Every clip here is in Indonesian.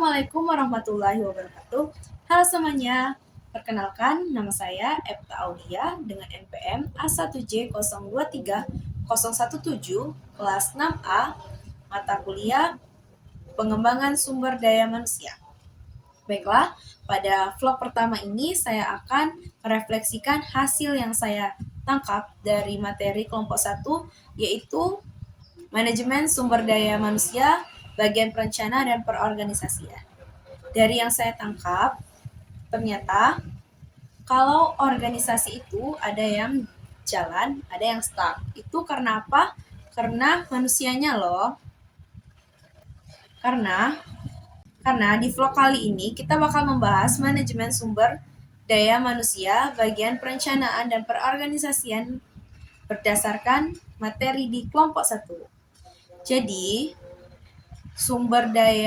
Assalamualaikum warahmatullahi wabarakatuh. Halo semuanya, perkenalkan nama saya Epta Aulia dengan NPM A1J023017 kelas 6A, mata kuliah Pengembangan Sumber Daya Manusia. Baiklah, pada vlog pertama ini saya akan merefleksikan hasil yang saya tangkap dari materi kelompok 1, yaitu Manajemen Sumber Daya Manusia, bagian perencanaan dan perorganisasian. Dari yang saya tangkap, ternyata kalau organisasi itu ada yang jalan, ada yang stuck. Itu karena apa? Karena manusianya loh. Karena di vlog kali ini kita bakal membahas manajemen sumber daya manusia, bagian perencanaan dan perorganisasian berdasarkan materi di kelompok 1. Jadi,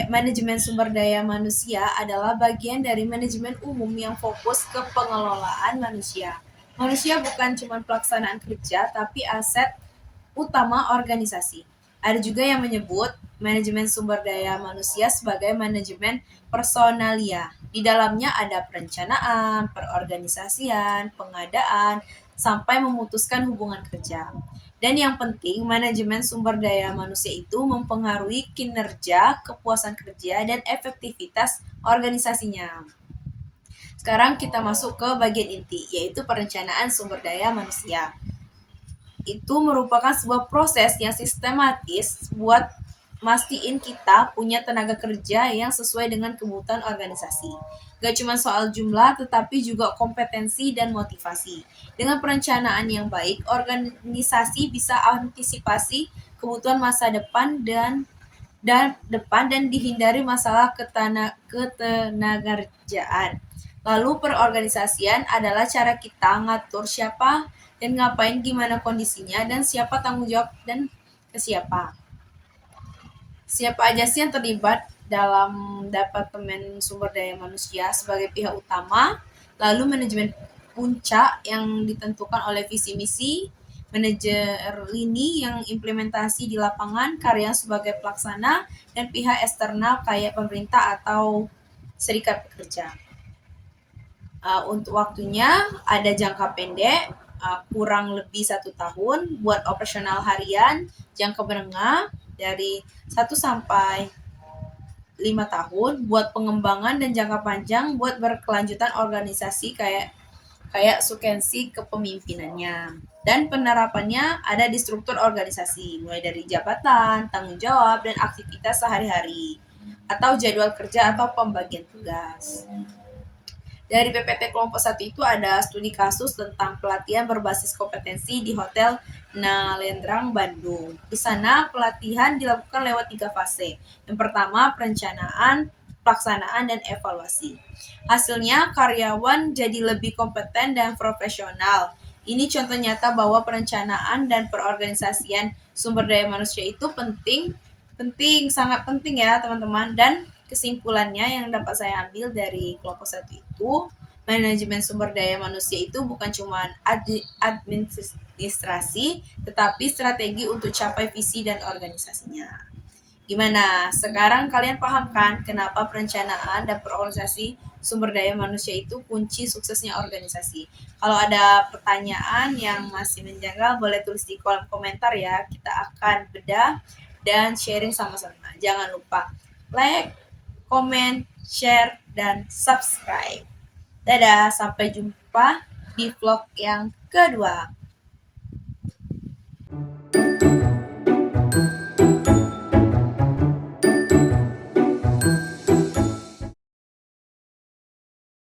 manajemen sumber daya manusia adalah bagian dari manajemen umum yang fokus ke pengelolaan manusia. Manusia bukan cuma pelaksanaan kerja, tapi aset utama organisasi. Ada juga yang menyebut manajemen sumber daya manusia sebagai manajemen personalia. Di dalamnya ada perencanaan, perorganisasian, pengadaan, sampai memutuskan hubungan kerja. Dan yang penting, manajemen sumber daya manusia itu mempengaruhi kinerja, kepuasan kerja, dan efektivitas organisasinya. Sekarang kita masuk ke bagian inti, yaitu perencanaan sumber daya manusia. Itu merupakan sebuah proses yang sistematis buat mastiin kita punya tenaga kerja yang sesuai dengan kebutuhan organisasi. Gak cuma soal jumlah, tetapi juga kompetensi dan motivasi. Dengan perencanaan yang baik, organisasi bisa antisipasi kebutuhan masa depan dan dihindari masalah ketenagarjaan. Lalu perorganisasian adalah cara kita ngatur siapa dan ngapain, gimana kondisinya, dan siapa tanggung jawab dan ke siapa. Siapa aja sih yang terlibat dalam Departemen Sumber Daya Manusia sebagai pihak utama, lalu manajemen puncak yang ditentukan oleh visi misi, manajer lini yang implementasi di lapangan, karya sebagai pelaksana, dan pihak eksternal kayak pemerintah atau serikat pekerja. Untuk waktunya ada jangka pendek, kurang lebih 1 tahun buat operasional harian, jangka menengah dari 1 sampai 5 tahun buat pengembangan, dan jangka panjang buat berkelanjutan organisasi kayak sukensi kepemimpinannya. Dan penerapannya ada di struktur organisasi, mulai dari jabatan, tanggung jawab, dan aktivitas sehari-hari, atau jadwal kerja atau pembagian tugas. Dari PPT kelompok 1 itu ada studi kasus tentang pelatihan berbasis kompetensi di Hotel Nalendrang, Bandung. Di sana pelatihan dilakukan lewat 3 fase. Yang pertama, perencanaan, pelaksanaan, dan evaluasi. Hasilnya, karyawan jadi lebih kompeten dan profesional. Ini contoh nyata bahwa perencanaan dan perorganisasian sumber daya manusia itu penting, sangat penting ya teman-teman. Dan kesimpulannya yang dapat saya ambil dari kelompok 1 itu, manajemen sumber daya manusia itu bukan cuma administrasi, tetapi strategi untuk capai visi dan organisasinya. Gimana? Sekarang kalian paham kan kenapa perencanaan dan perorganisasi sumber daya manusia itu kunci suksesnya organisasi? Kalau ada pertanyaan yang masih menjanggal, boleh tulis di kolom komentar ya. Kita akan bedah dan sharing sama-sama. Jangan lupa like, komen, share, dan subscribe. Dadah, sampai jumpa di vlog yang kedua.